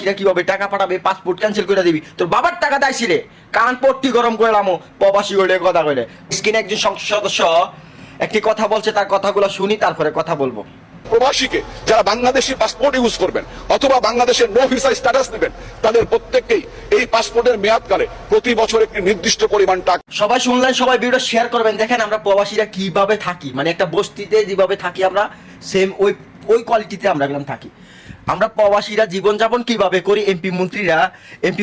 প্রবাসীরা কিভাবে টাকা পাঠাবে, পাসপোর্ট ক্যান্সেল করে দিবি, তোর বাবার টাকা দাইছি রে, কান পট্টি গরম করে লামো প্রবাসী হলে কথা কইলে। স্ক্রিনে একজন সংসদ সদস্য একটি কথা বলছে, তার কথাগুলো শুনি তারপরে কথা বলবো। প্রবাসীকে যারা বাংলাদেশি পাসপোর্ট ইউজ করবেন অথবা বাংলাদেশের নো ভিসা স্ট্যাটাস নেবেন, তাদের প্রত্যেককেই এই পাসপোর্টের মেয়াদকালে প্রতি বছর একটি নির্দিষ্ট পরিমাণ টাকা। সবাই শুনলেন, সবাই ভিডিও শেয়ার করবেন। দেখেন আমরা প্রবাসীরা কিভাবে থাকি, মানে একটা বস্তিতে যেভাবে থাকি আমরা, সেম ওই কোয়ালিটিতে আমরা এখন থাকি। আমরা প্রবাসীরা জীবনযাপন কিভাবে করি, এমপি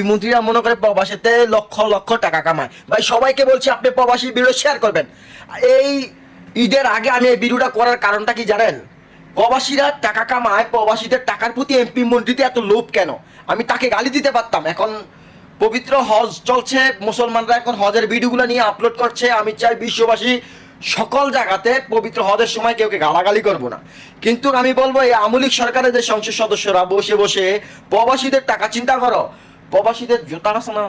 মন্ত্রীরা মনে করে প্রবাসীতে লক্ষ লক্ষ টাকা কামায়। ভাই সবাইকে বলছি আপনি প্রবাসী ভিডিও শেয়ার করবেন। এই ঈদের আগে আমি এই ভিডিওটা করার কারণটা কি জানেন? প্রবাসীরা টাকা কামায়, প্রবাসীদের টাকার প্রতি এমপি মন্ত্রীতে এত লোভ কেন? আমি তাকে গালি দিতে পারতাম। এখন পবিত্র হজ চলছে, মুসলমানরা এখন হজের ভিডিওগুলো নিয়ে আপলোড করছে। আমি চাই বিশ্ববাসী সকল জায়গাতে পবিত্র হজের সময় কেউকে গালাগালি করবো না, কিন্তু আমি বলবো এই আমলিক সরকারের যে সংসদ সদস্যরা বসে বসে প্রবাসীদের টাকা চিন্তা করো। প্রবাসীদের জুতা আছে না,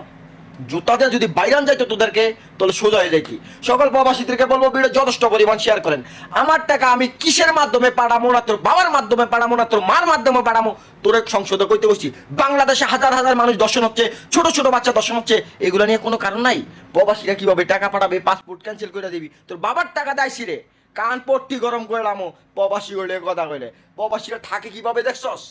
জুতাতে যদি বাইরান যাইতো তোদেরকে, তাহলে সোজা হয়ে যাইতি। সকল প্রবাসীদেরকে বলবো ভিডিও যথেষ্ট পরিমাণ শেয়ার করেন। আমার টাকা আমি কিসের মাধ্যমে পাঠামো না, তোর বাবার মাধ্যমে পাঠামো না তোর মার মাধ্যমে পাঠামো, তোর সংসদে কইতে বসছি। বাংলাদেশে হাজার হাজার মানুষ দর্শন হচ্ছে, ছোট ছোট বাচ্চা দর্শন হচ্ছে, এগুলো নিয়ে কোনো কারণ নাই। প্রবাসীরা কিভাবে টাকা পাঠাবে, পাসপোর্ট ক্যান্সেল করে দিবি, তোর বাবার টাকা দাইছি রে, কান পট্টি গরম করে লামো প্রবাসী হইলে কথা কইলে। প্রবাসীরা থাকে কিভাবে দেখছস?